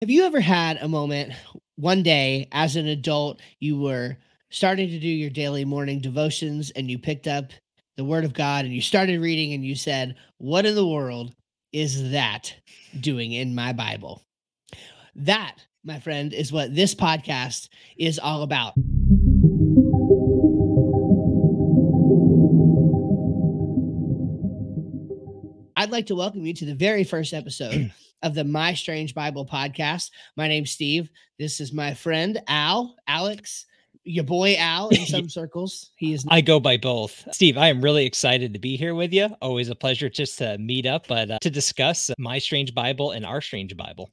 Have you ever had a moment one day as an adult, you were starting to do your daily morning devotions and you picked up the Word of God and you started reading and you said, "What in the world is that doing in my Bible?" That, my friend, is what this podcast is all about. I'd like to welcome you to the very first episode of the My Strange Bible podcast. My name's Steve. This is my friend Alex, your boy Al in some circles. He is I go by both. Steve, I am really excited to be here with you. Always a pleasure just to meet up, but to discuss my strange Bible and our strange Bible.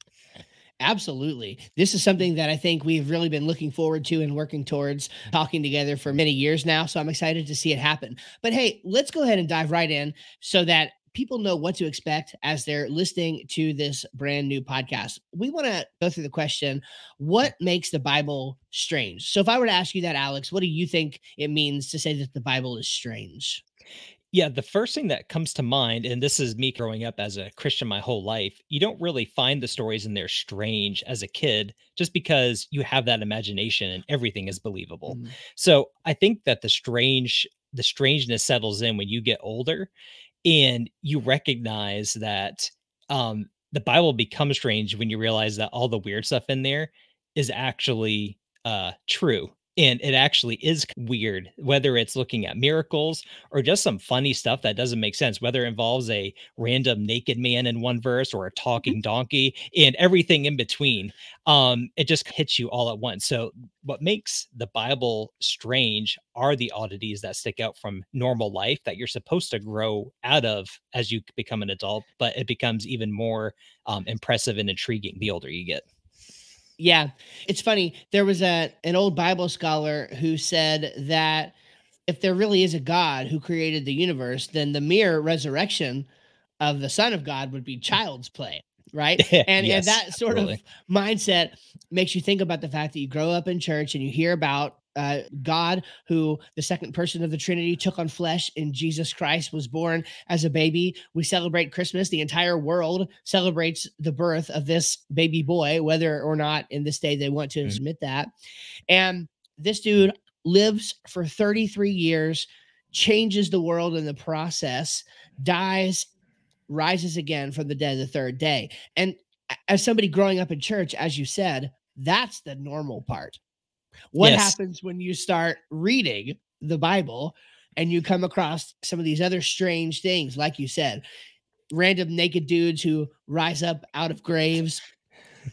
absolutely. This is something that I think we've really been looking forward to and working towards talking together for many years now. So I'm excited to see it happen. But hey, let's go ahead and dive right in so that people know what to expect as they're listening to this brand new podcast. We want to go through the question, what makes the Bible strange? So if I were to ask you that, Alex, what do you think it means to say that the Bible is strange? Yeah, the first thing that comes to mind, and this is me growing up as a Christian my whole life, you don't really find the stories in there strange as a kid just because you have that imagination and everything is believable. Mm. So I think that the strangeness settles in when you get older and you recognize that the Bible becomes strange when you realize that all the weird stuff in there is actually true. And it actually is weird, whether it's looking at miracles or just some funny stuff that doesn't make sense, whether it involves a random naked man in one verse or a talking donkey and everything in between. It just hits you all at once. So what makes the Bible strange are the oddities that stick out from normal life that you're supposed to grow out of as you become an adult, but it becomes even more impressive and intriguing the older you get. Yeah, it's funny. There was an old Bible scholar who said that if there really is a God who created the universe, then the mere resurrection of the Son of God would be child's play, right? And Yes, that sort of absolutely. mindset makes you think about the fact that you grow up in church and you hear about God, who the second person of the Trinity took on flesh in Jesus Christ, was born as a baby. We celebrate Christmas. The entire world celebrates the birth of this baby boy, whether or not in this day they want to Mm. admit that. And this dude lives for 33 years, changes the world in the process, dies, rises again from the dead the third day. And as somebody growing up in church, as you said, that's the normal part. What Yes. happens when you start reading the Bible and you come across some of these other strange things, like you said, random naked dudes who rise up out of graves,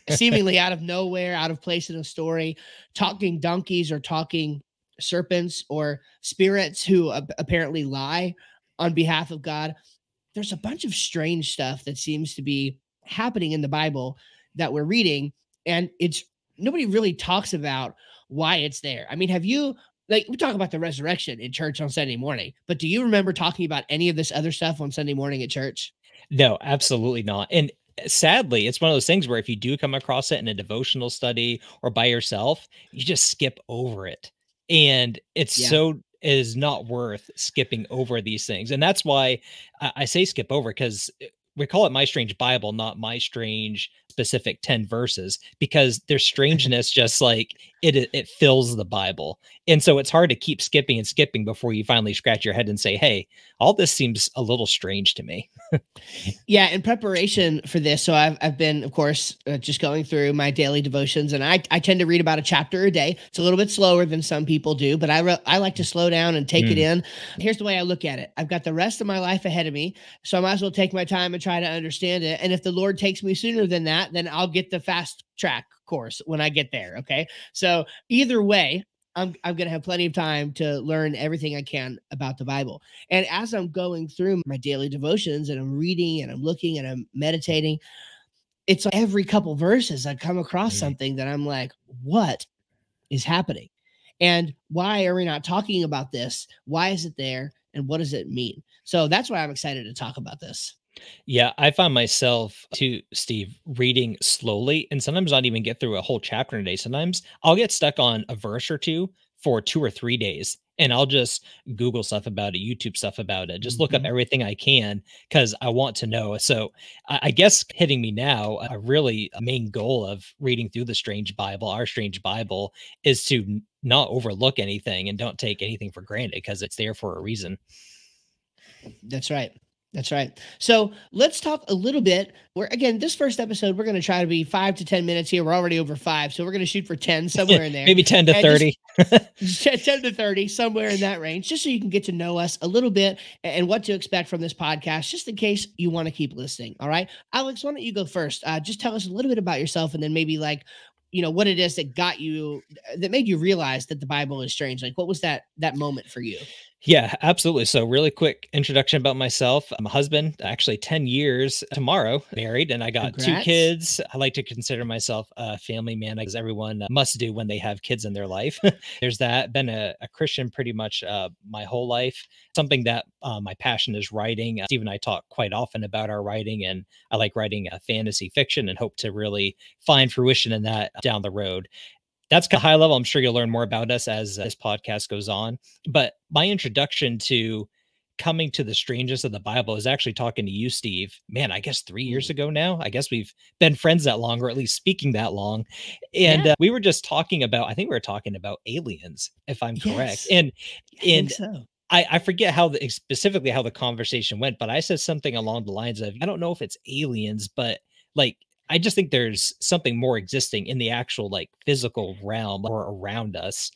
seemingly out of nowhere, out of place in a story, talking donkeys or talking serpents or spirits who apparently lie on behalf of God. There's a bunch of strange stuff that seems to be happening in the Bible that we're reading, and it's nobody really talks about why it's there. I mean, have you, like, we talk about the resurrection in church on Sunday morning, but do you remember talking about any of this other stuff on Sunday morning at church? No, absolutely not. And sadly, it's one of those things where if you do come across it in a devotional study or by yourself, you just skip over it. And it's Yeah. so it is not worth skipping over these things. And that's why I say skip over because we call it My Strange Bible, not My Strange specific 10 verses, because there's strangeness just like it fills the Bible. And so it's hard to keep skipping and skipping before you finally scratch your head and say, hey, all this seems a little strange to me. Yeah, in preparation for this, so I've been, of course, just going through my daily devotions, and I tend to read about a chapter a day. It's a little bit slower than some people do, but I like to slow down and take it Mm. in. Here's the way I look at it: I've got the rest of my life ahead of me, so I might as well take my time and try to understand it. And if the Lord takes me sooner than that, then I'll get the fast track course when I get there. Okay, so either way, I'm going to have plenty of time to learn everything I can about the Bible. And as I'm going through my daily devotions and I'm reading and I'm looking and I'm meditating, it's like every couple verses I come across Mm. something that I'm like, what is happening? And why are we not talking about this? Why is it there? And what does it mean? So that's why I'm excited to talk about this. Yeah, I find myself too, Steve, reading slowly and sometimes not even get through a whole chapter in a day. Sometimes I'll get stuck on a verse or two for 2 or 3 days. and I'll just Google stuff about it, YouTube stuff about it, just look up Mhm. everything I can because I want to know. So I guess hitting me now, a really main goal of reading through the Strange Bible, our Strange Bible, is to not overlook anything and don't take anything for granted because it's there for a reason. That's right. That's right. So let's talk a little bit. We're again, this first episode, we're going to try to be 5 to 10 minutes here. We're already over 5, so we're going to shoot for 10 somewhere in there, Maybe 10 to and just 30. 10 to 30, somewhere in that range, just so you can get to know us a little bit and what to expect from this podcast, just in case you want to keep listening. All right, Alex, why don't you go first? Just tell us a little bit about yourself, and then maybe like, what it is that got you, that made you realize that the Bible is strange. Like, what was that moment for you? Yeah, absolutely. So, really quick introduction about myself. I'm a husband, actually 10 years tomorrow, married, and I got 2 Congrats. kids. I like to consider myself a family man, as everyone must do when they have kids in their life. There's that. Been a Christian pretty much my whole life. Something that my passion is writing. Steve and I talk quite often about our writing, and I like writing fantasy fiction and hope to really find fruition in that down the road. That's kind of high level. I'm sure you'll learn more about us as this podcast goes on. But my introduction to coming to the strangeness of the Bible is actually talking to you, Steve. Man, I guess 3 years Mm. ago now. I guess we've been friends that long, or at least speaking that long. And Yeah. we were just talking about, I think we were talking about aliens, if I'm correct. Yes, I think And so. I forget how specifically how the conversation went, but I said something along the lines of, I don't know if it's aliens, but like, I just think there's something more existing in the actual like physical realm or around us.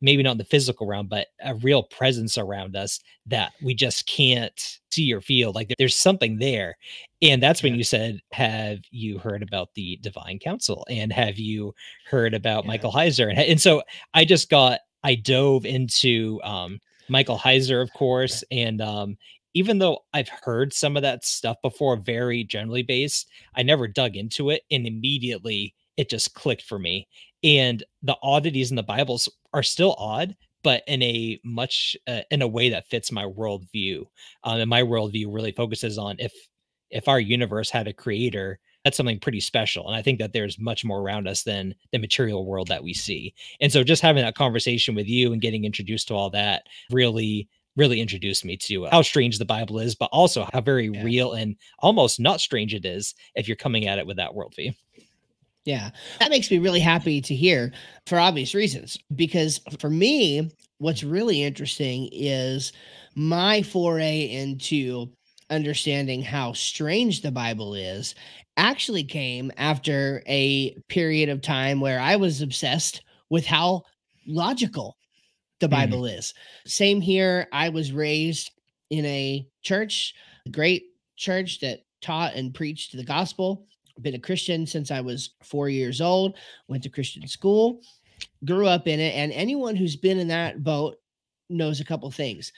Maybe not in the physical realm, but a real presence around us that we just can't see or feel. Like there's something there. And that's when Yeah, you said, have you heard about the divine council? And have you heard about yeah, Michael Heiser? And so I dove into Michael Heiser, of course. And even though I've heard some of that stuff before, very generally based, I never dug into it. And immediately it just clicked for me. And the oddities in the Bibles are still odd, but in a way that fits my worldview. And my worldview really focuses on if our universe had a creator, that's something pretty special. And I think that there's much more around us than the material world that we see. And so just having that conversation with you and getting introduced to all that really introduced me to how strange the Bible is, but also how very yeah, real and almost not strange it is if you're coming at it with that worldview. yeah. That makes me really happy to hear for obvious reasons. Because for me, what's really interesting is my foray into understanding how strange the Bible is actually came after a period of time where I was obsessed with how logical the Mm, Bible is. Same here. I was raised in a church, a great church that taught and preached the gospel. Been a Christian since I was 4 years old, went to Christian school, grew up in it. And anyone who's been in that boat knows a couple things.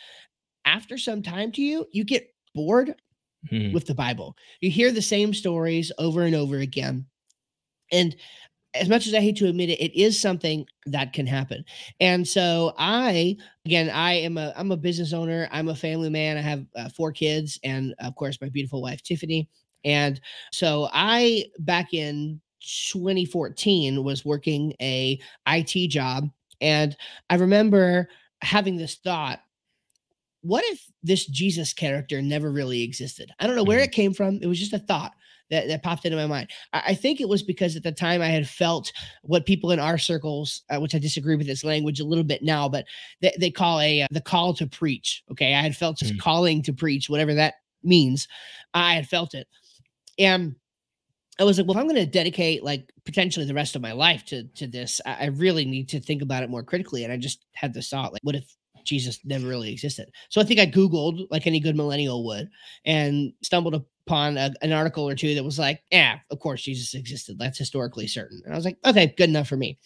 After some time to you, you get bored mm, with the Bible. You hear the same stories over and over again. And as much as I hate to admit it, it is something that can happen. And so I'm a business owner. I'm a family man. I have 4 kids, and of course, my beautiful wife Tiffany. And so back in 2014, was working a IT job, and I remember having this thought: what if this Jesus character never really existed? I don't know where mm, it came from. It was just a thought that popped into my mind. I think it was because at the time I had felt what people in our circles, which I disagree with this language a little bit now, but they call the call to preach. Okay. I had felt this mm, calling to preach, whatever that means. I had felt it. And I was like, well, if I'm going to dedicate like potentially the rest of my life to this, I really need to think about it more critically. And I just had this thought, like, what if Jesus never really existed? So I think I Googled, like any good millennial would, and stumbled upon an article or two that was like, yeah, of course Jesus existed. That's historically certain. And I was like, okay, good enough for me.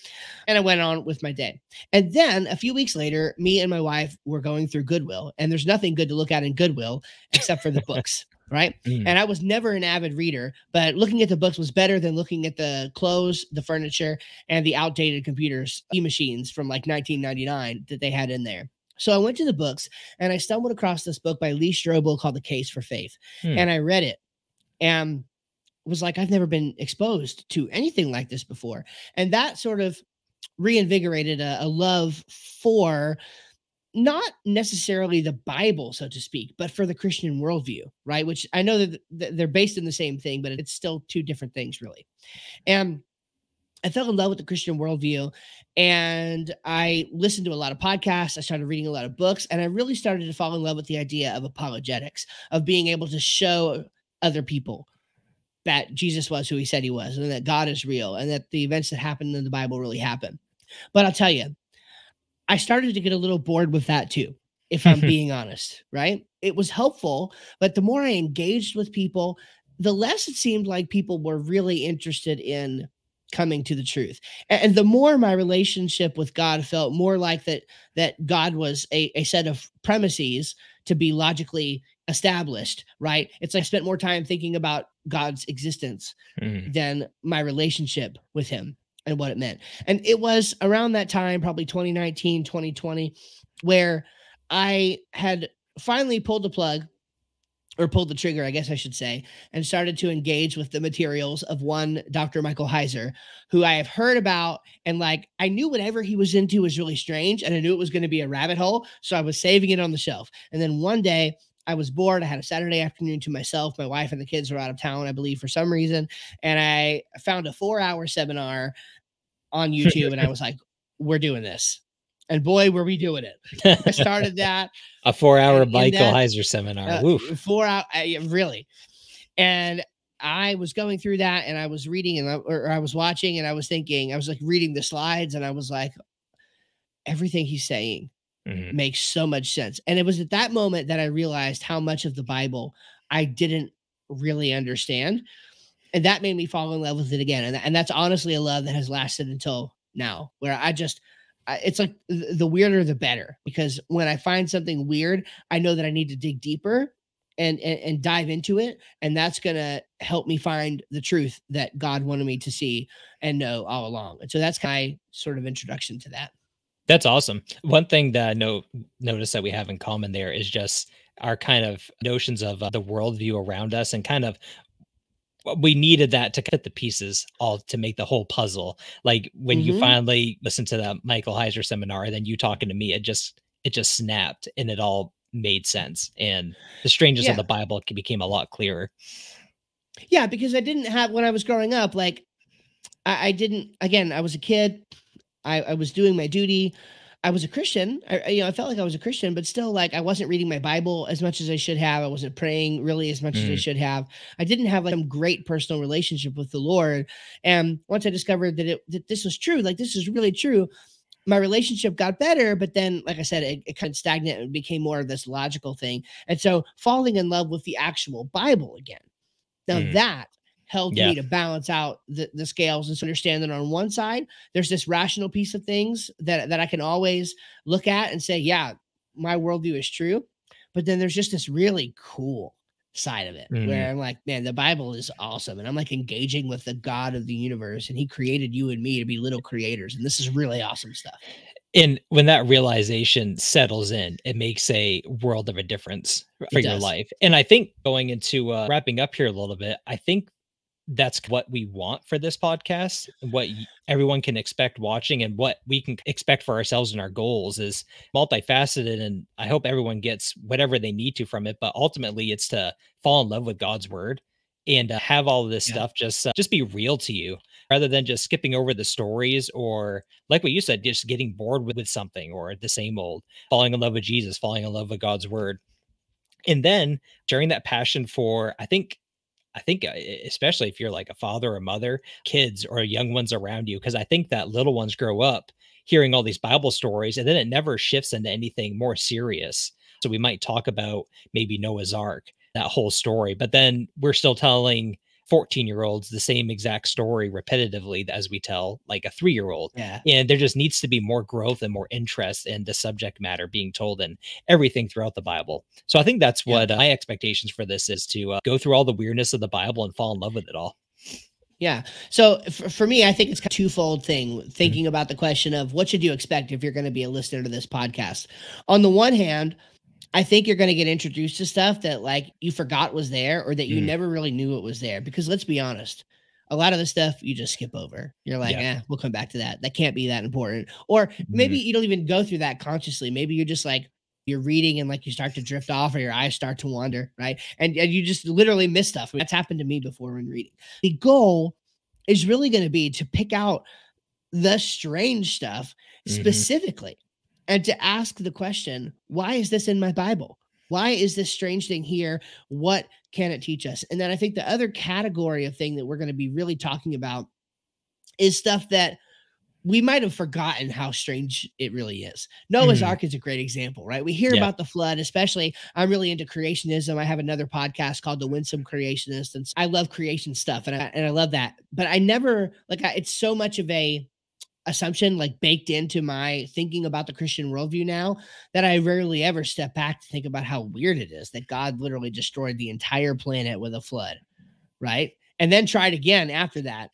And I went on with my day. And then a few weeks later, me and my wife were going through Goodwill, and there's nothing good to look at in Goodwill except for the books. Right. mm. And I was never an avid reader, but looking at the books was better than looking at the clothes, the furniture, and the outdated computers, e-machines from like 1999 that they had in there. So I went to the books and I stumbled across this book by Lee Strobel called The Case for Faith. Hmm. And I read it and was like, I've never been exposed to anything like this before. And that sort of reinvigorated a love for not necessarily the Bible, so to speak, but for the Christian worldview, right? Which I know that they're based in the same thing, but it's still two different things, really. And I fell in love with the Christian worldview, and I listened to a lot of podcasts. I started reading a lot of books, and I really started to fall in love with the idea of apologetics, of being able to show other people that Jesus was who he said he was, and that God is real, and that the events that happened in the Bible really happened. But I'll tell you, I started to get a little bored with that too, if I'm being honest, right? It was helpful, but the more I engaged with people, the less it seemed like people were really interested in coming to the truth. And the more my relationship with God felt more like that God was a set of premises to be logically established, right? It's like I spent more time thinking about God's existence Mhm. than my relationship with him and what it meant. And it was around that time, probably 2019, 2020, where I had finally pulled the plug, or pulled the trigger, I guess I should say, and started to engage with the materials of one Dr. Michael Heiser, who I have heard about. And like, I knew whatever he was into was really strange, and I knew it was going to be a rabbit hole. So I was saving it on the shelf. And then one day, I was bored. I had a Saturday afternoon to myself. My wife and the kids were out of town, I believe, for some reason. And I found a 4-hour seminar on YouTube, and I was like, we're doing this. And boy, were we doing it. I started that. A 4-hour And in Michael that Heiser seminar. Woof. 4 hour, really. And I was going through that, and I was reading, and I was watching, and I was thinking, I was like reading the slides, and I was like, everything he's saying Mhm. makes so much sense. And it was at that moment that I realized how much of the Bible I didn't really understand. And that made me fall in love with it again. And that's honestly a love that has lasted until now, where it's like the weirder, the better, because when I find something weird, I know that I need to dig deeper and dive into it. And that's going to help me find the truth that God wanted me to see and know all along. And so that's my sort of introduction to that. That's awesome. One thing that I notice that we have in common there is just our kind of notions of the worldview around us, and kind of we needed that to cut the pieces all to make the whole puzzle. Like when you Hmm. finally listen to that Michael Heiser seminar, and then you talking to me, it just snapped, and it all made sense. And the strangeness of Yeah. the Bible became a lot clearer. Yeah. Because I didn't have, when I was growing up, like I didn't, again, I was a kid. I was doing my duty. I was a Christian. I felt like I was a Christian, but still, like, I wasn't reading my Bible as much as I should have. I wasn't praying really as much as I Mm, should have. I didn't have like some great personal relationship with the Lord. And once I discovered that this was true, like this is really true, my relationship got better. But then, like I said, it kind of stagnant and became more of this logical thing. And so, falling in love with the actual Bible again. Now mm, that helped yeah. me to balance out the scales, and to understand that on one side, there's this rational piece of things that I can always look at and say, yeah, my worldview is true. But then there's just this really cool side of it Mm. where I'm like, man, the Bible is awesome. And I'm like engaging with the God of the universe, and he created you and me to be little creators. And this is really awesome stuff. And when that realization settles in, it makes a world of a difference for It your does. life. And I think going into wrapping up here a little bit, I think that's what we want for this podcast, and what everyone can expect watching, and what we can expect for ourselves and our goals is multifaceted. And I hope everyone gets whatever they need to from it. But ultimately, it's to fall in love with God's word, and have all of this Yeah. stuff just be real to you, rather than just skipping over the stories, or like what you said, just getting bored with something, or the same old. Falling in love with Jesus, falling in love with God's word, and then sharing that passion for, I think, especially if you're like a father or mother, kids or young ones around you, because I think that little ones grow up hearing all these Bible stories, and then it never shifts into anything more serious. So we might talk about maybe Noah's Ark, that whole story, but then we're still telling 14-year-olds the same exact story repetitively as we tell like a 3-year-old. Yeah. And there just needs to be more growth and more interest in the subject matter being told in everything throughout the Bible. So I think that's Yeah. what my expectations for this is, to go through all the weirdness of the Bible and fall in love with it all. Yeah. So for me, I think it's kind of twofold thing, Mhm. thinking about the question of what should you expect if you're going to be a listener to this podcast. On the one hand, I think you're going to get introduced to stuff that like you forgot was there, or that you Mm, never really knew it was there. Because let's be honest, A lot of the stuff you just skip over. You're like, Yeah. we'll come back to that. That can't be that important. Or maybe Mhm. you don't even go through that consciously. Maybe you're just like, you're reading and like you start to drift off or your eyes start to wander, right? And you just literally miss stuff. That's happened to me before when reading. The goal is really going to be to pick out the strange stuff Mhm. specifically and to ask the question, why is this in my Bible? Why is this strange thing here? What can it teach us? And then I think the other category of thing that we're going to be really talking about is stuff that we might have forgotten how strange it really is. Noah's Mhm. Ark is a great example, right? We hear Yeah. about the flood, especially I'm really into creationism. I have another podcast called The Winsome Creationist, and I love creation stuff, and I love that. But I never it's so much of a assumption like baked into my thinking about the Christian worldview now that I rarely ever step back to think about how weird it is that God literally destroyed the entire planet with a flood, right? And then tried again after that,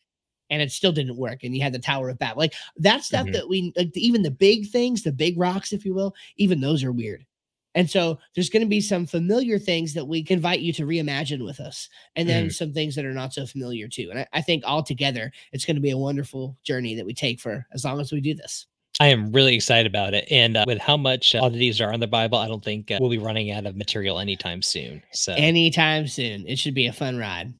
and it still didn't work. And you had the Tower of Babel, like that stuff Mhm. that we like, even the big things, the big rocks, if you will, even those are weird. And so there's going to be some familiar things that we can invite you to reimagine with us, and then Mhm. some things that are not so familiar too. And I think altogether, it's going to be a wonderful journey that we take for as long as we do this. I am really excited about it, and, with how much oddities are in the Bible, I don't think, we'll be running out of material anytime soon, so Anytime soon. It should be a fun ride.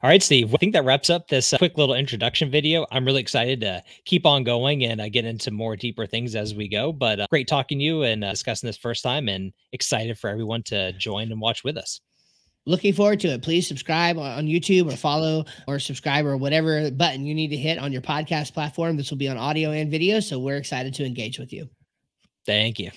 alright, Steve, I think that wraps up this, quick little introduction video. I'm really excited to keep on going and, get into more deeper things as we go, but, great talking to you and, discussing this first time, and excited for everyone to join and watch with us. Looking forward to it. Please subscribe on YouTube or follow or subscribe or whatever button you need to hit on your podcast platform. This will be on audio and video. So we're excited to engage with you. Thank you.